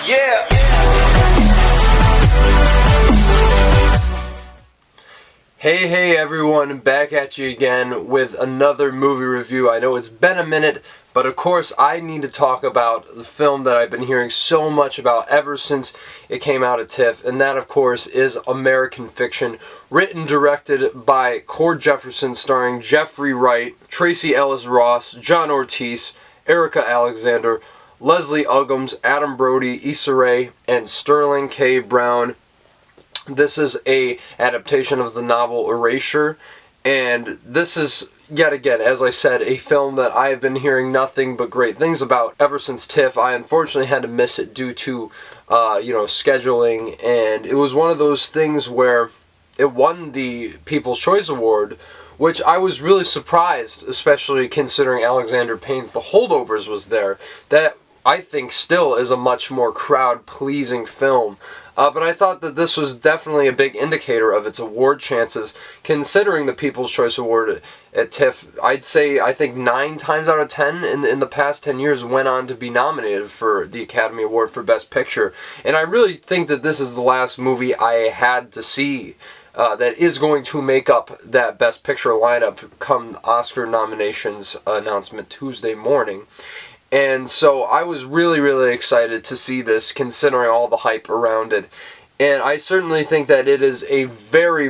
Yeah. Hey everyone, back at you again with another movie review. I know it's been a minute, but of course I need to talk about the film that I've been hearing so much about ever since it came out at TIFF, and that of course is American Fiction, written, directed by Cord Jefferson, starring Jeffrey Wright, Tracee Ellis Ross, John Ortiz, Erica Alexander, Leslie Uggams, Adam Brody, Issa Rae, and Sterling K. Brown. This is a adaptation of the novel Erasure, and this is, yet again, as I said, a film that I have been hearing nothing but great things about ever since TIFF. I unfortunately had to miss it due to, scheduling, and it was one of those things where it won the People's Choice Award, which I was really surprised, especially considering Alexander Payne's The Holdovers was there. That, I think, still is a much more crowd-pleasing film. But I thought that this was definitely a big indicator of its award chances, considering the People's Choice Award at TIFF. I'd say, I think 9 times out of 10 in the past 10 years went on to be nominated for the Academy Award for Best Picture. And I really think that this is the last movie I had to see that is going to make up that Best Picture lineup come Oscar nominations announcement Tuesday morning. And so I was really excited to see this, considering all the hype around it. And I certainly think that it is a very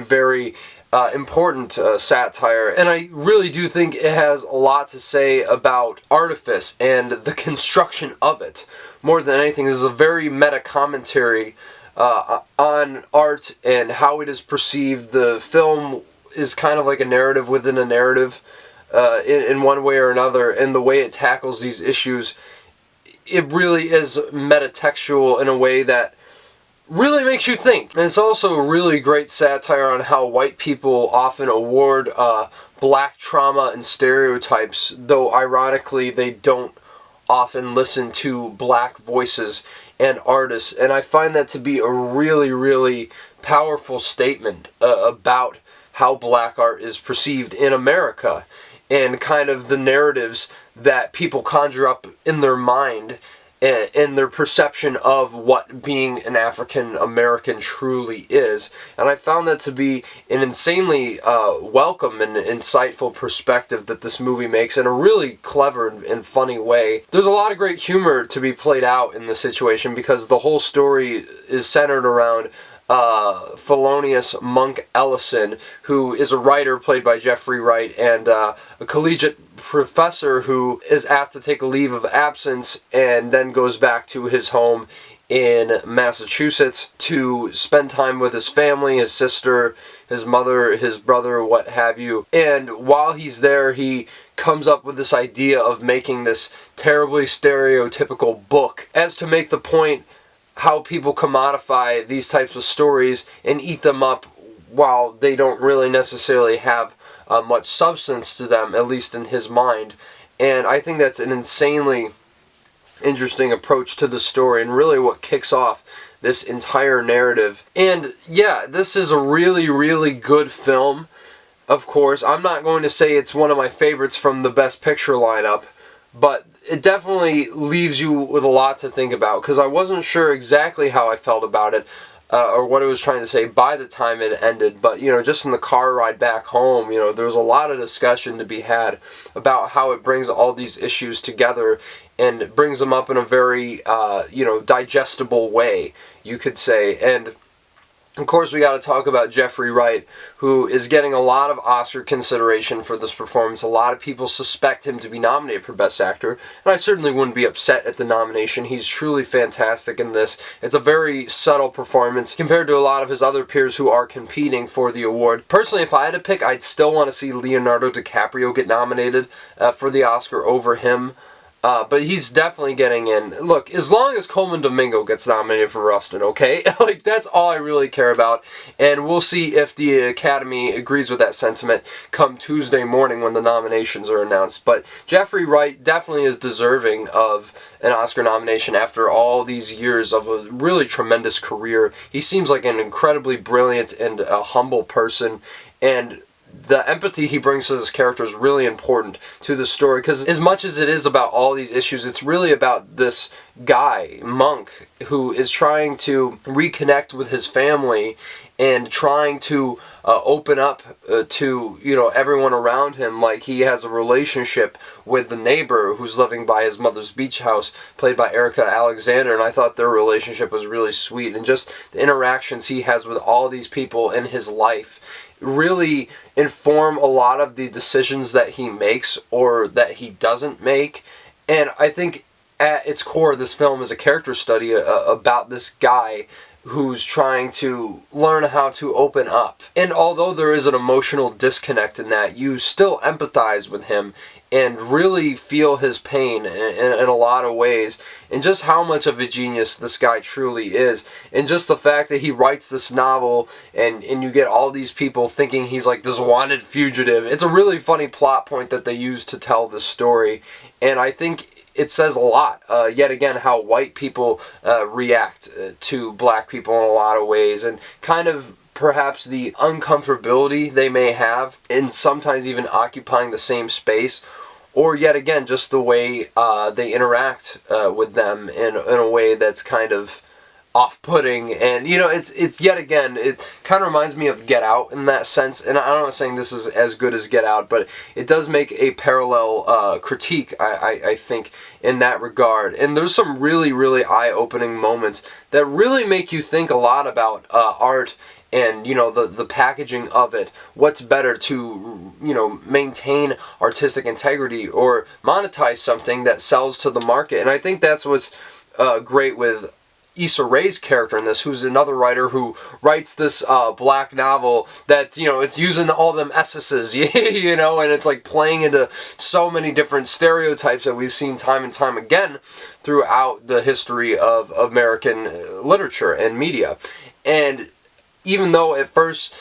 important satire. And I really do think it has a lot to say about artifice and the construction of it. More than anything, this is a very meta commentary on art and how it is perceived. The film is kind of like a narrative within a narrative. In one way or another, and the way it tackles these issues, it really is metatextual in a way that really makes you think. And it's also a really great satire on how white people often award black trauma and stereotypes, though ironically they don't often listen to black voices and artists. And I find that to be a really powerful statement about how black art is perceived in America, and kind of the narratives that people conjure up in their mind and their perception of what being an African American truly is. And I found that to be an insanely welcome and insightful perspective that this movie makes in a really clever and funny way. There's a lot of great humor to be played out in this situation, because the whole story is centered around Thelonious Monk Ellison, who is a writer played by Jeffrey Wright, and a collegiate professor who is asked to take a leave of absence and then goes back to his home in Massachusetts to spend time with his family, his sister, his mother, his brother, what have you. And while he's there, he comes up with this idea of making this terribly stereotypical book, as to make the point how people commodify these types of stories and eat them up while they don't really necessarily have much substance to them, at least in his mind. And I think that's an insanely interesting approach to the story, and really what kicks off this entire narrative. And yeah, this is a really good film. Of course, I'm not going to say it's one of my favorites from the Best Picture lineup, but it definitely leaves you with a lot to think about, because I wasn't sure exactly how I felt about it, or what it was trying to say by the time it ended. But, just in the car ride back home, there was a lot of discussion to be had about how it brings all these issues together and brings them up in a very, digestible way, you could say. And of course, we got to talk about Jeffrey Wright, who is getting a lot of Oscar consideration for this performance. A lot of people suspect him to be nominated for Best Actor, and I certainly wouldn't be upset at the nomination. He's truly fantastic in this. It's a very subtle performance compared to a lot of his other peers who are competing for the award. Personally, if I had to pick, I'd still want to see Leonardo DiCaprio get nominated for the Oscar over him. But he's definitely getting in. Look, as long as Coleman Domingo gets nominated for Rustin, okay? That's all I really care about. And we'll see if the Academy agrees with that sentiment come Tuesday morning when the nominations are announced. But Jeffrey Wright definitely is deserving of an Oscar nomination after all these years of a really tremendous career. He seems like an incredibly brilliant and humble person, and the empathy he brings to this character is really important to the story, because as much as it is about all these issues, it's really about this guy, Monk, who is trying to reconnect with his family and trying to open up to, you know, everyone around him. Like, he has a relationship with the neighbor who's living by his mother's beach house, played by Erica Alexander, and I thought their relationship was really sweet, and just the interactions he has with all these people in his life really inform a lot of the decisions that he makes or that he doesn't make. And I think at its core, this film is a character study about this guy who's trying to learn how to open up. And although there is an emotional disconnect in that, you still empathize with him and really feel his pain in a lot of ways, and just how much of a genius this guy truly is, and just the fact that he writes this novel and you get all these people thinking he's like this wanted fugitive. It's a really funny plot point that they use to tell this story, and I think it says a lot, yet again, how white people react to black people in a lot of ways, and kind of perhaps the uncomfortability they may have in sometimes even occupying the same space, or yet again, just the way they interact with them in a way that's kind of off-putting. And, you know, it's yet again, it kind of reminds me of Get Out in that sense, and I'm not saying this is as good as Get Out, but it does make a parallel critique, I think, in that regard. And there's some really, really eye-opening moments that really make you think a lot about art and, you know, the packaging of it. What's better, to, you know, maintain artistic integrity or monetize something that sells to the market? And I think that's what's great with Issa Rae's character in this, who's another writer who writes this black novel that, you know, it's using all them S's, you know, and it's like playing into so many different stereotypes that we've seen time and time again throughout the history of American literature and media. And even though at first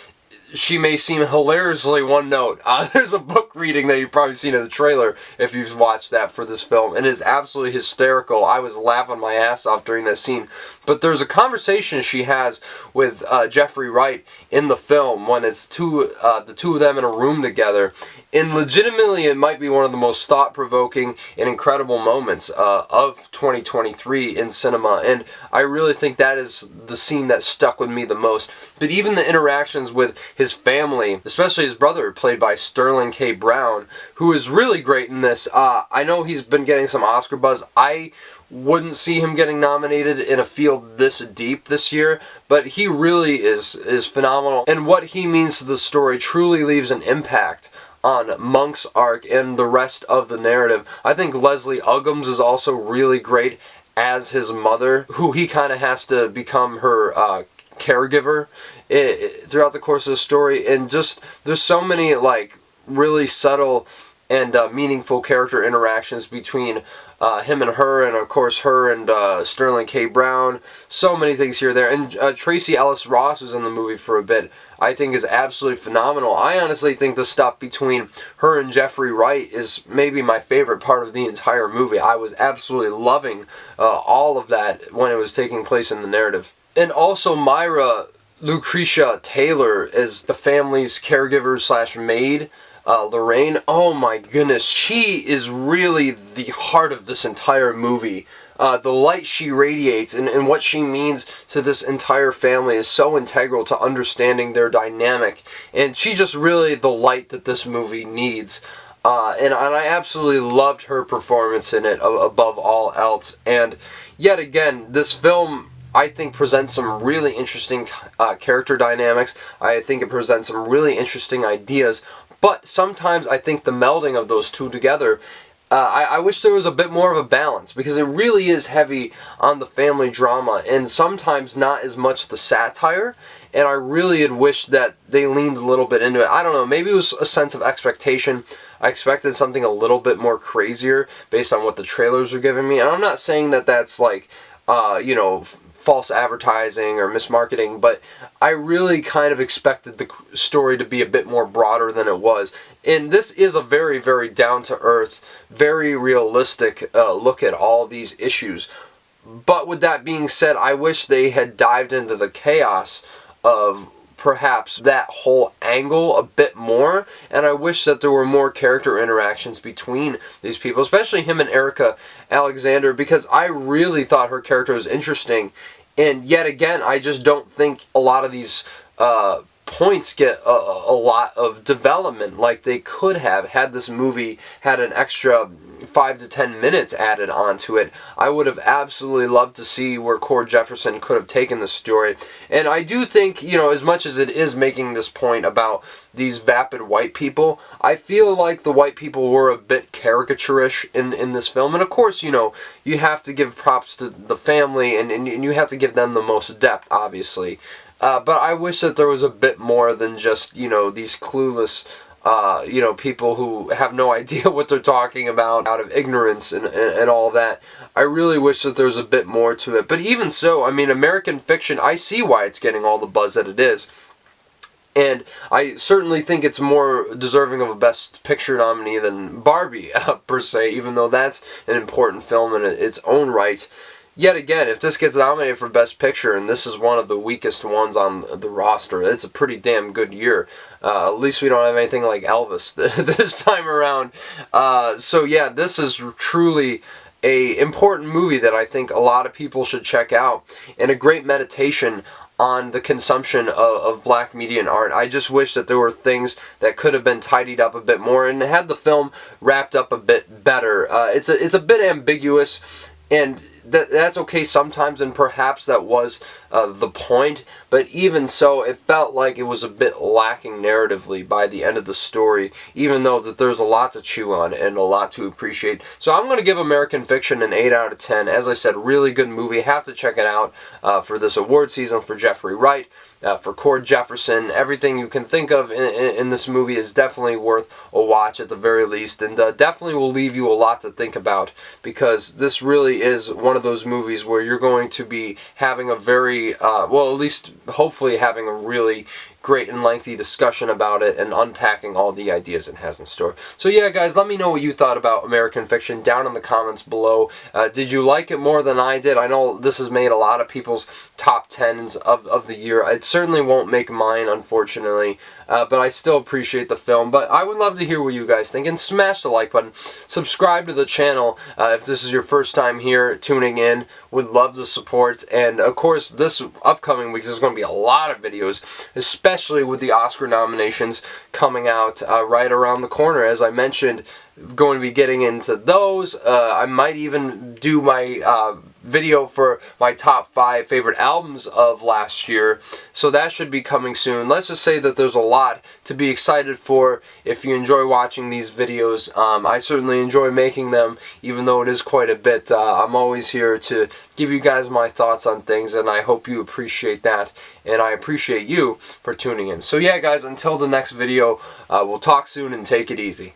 she may seem hilariously one note, there's a book reading that you've probably seen in the trailer if you've watched that for this film, and it is absolutely hysterical. I was laughing my ass off during that scene. But there's a conversation she has with Jeffrey Wright in the film when it's the two of them in a room together. And legitimately, it might be one of the most thought-provoking and incredible moments of 2023 in cinema. And I really think that is the scene that stuck with me the most. But even the interactions with his family, especially his brother, played by Sterling K. Brown, who is really great in this. I know he's been getting some Oscar buzz. I wouldn't see him getting nominated in a field this deep this year, but he really is phenomenal. And what he means to the story truly leaves an impact on Monk's arc and the rest of the narrative. I think Leslie Uggams is also really great as his mother, who he kind of has to become her caregiver throughout the course of the story. And just, there's so many like really subtle and meaningful character interactions between him and her, and of course her and Sterling K. Brown. So many things here there. And Tracy Ellis Ross, who's in the movie for a bit, I think is absolutely phenomenal. I honestly think the stuff between her and Jeffrey Wright is maybe my favorite part of the entire movie. I was absolutely loving all of that when it was taking place in the narrative. And also Myra Lucretia Taylor is the family's caregiver slash maid. Lorraine, oh my goodness, she is really the heart of this entire movie. The light she radiates and what she means to this entire family is so integral to understanding their dynamic. And she's just really the light that this movie needs. And I absolutely loved her performance in it above all else. And yet again, this film, I think, presents some really interesting character dynamics. I think it presents some really interesting ideas. But sometimes I think the melding of those two together, I wish there was a bit more of a balance, because it really is heavy on the family drama and sometimes not as much the satire. And I really had wished that they leaned a little bit into it. I don't know, maybe it was a sense of expectation. I expected something a little bit more crazier based on what the trailers were giving me. And I'm not saying that that's like, you know, false advertising or mismarketing, but I really kind of expected the story to be a bit more broader than it was. And this is a very, very down-to-earth, very realistic look at all these issues. But with that being said, I wish they had dived into the chaos of perhaps that whole angle a bit more, and I wish that there were more character interactions between these people, especially him and Erica Alexander, because I really thought her character was interesting, and yet again, I just don't think a lot of these points get a lot of development like they could have had this movie had an extra 5 to 10 minutes added onto it. I would have absolutely loved to see where Cord Jefferson could have taken the story. And I do think, you know, as much as it is making this point about these vapid white people, I feel like the white people were a bit caricaturish in this film. And of course, you know, you have to give props to the family and you have to give them the most depth, obviously. But I wish that there was a bit more than just, you know, these clueless you know, people who have no idea what they're talking about out of ignorance and all that. I really wish that there was a bit more to it. But even so, I mean, American Fiction, I see why it's getting all the buzz that it is. And I certainly think it's more deserving of a Best Picture nominee than Barbie, per se, even though that's an important film in its own right. Yet again, if this gets nominated for Best Picture, and this is one of the weakest ones on the roster, it's a pretty damn good year. At least we don't have anything like Elvis this time around. So yeah, this is truly an important movie that I think a lot of people should check out, and a great meditation on the consumption of black media and art. I just wish that there were things that could have been tidied up a bit more and had the film wrapped up a bit better. It's a bit ambiguous, and that's okay sometimes, and perhaps that was the point, but even so, it felt like it was a bit lacking narratively by the end of the story, even though that there's a lot to chew on and a lot to appreciate. So I'm going to give American Fiction an 8 out of 10. As I said, really good movie. Have to check it out for this award season for Jeffrey Wright, for Cord Jefferson. Everything you can think of in this movie is definitely worth a watch at the very least, and definitely will leave you a lot to think about, because this really is one of those movies where you're going to be having a very, well, at least hopefully having a really great and lengthy discussion about it and unpacking all the ideas it has in store. So yeah, guys, let me know what you thought about American Fiction down in the comments below. Did you like it more than I did? I know this has made a lot of people's top 10s of the year. It certainly won't make mine, unfortunately, but I still appreciate the film. But I would love to hear what you guys think, and smash the like button. Subscribe to the channel if this is your first time here tuning in. Would love the support. And of course, this upcoming week there's going to be a lot of videos, especially with the Oscar nominations coming out right around the corner. As I mentioned, going to be getting into those. I might even do my video for my top 5 favorite albums of last year, so that should be coming soon. Let's just say that there's a lot to be excited for if you enjoy watching these videos. I certainly enjoy making them, even though it is quite a bit. I'm always here to give you guys my thoughts on things, and I hope you appreciate that, and I appreciate you for tuning in. So yeah, guys, until the next video, we'll talk soon and take it easy.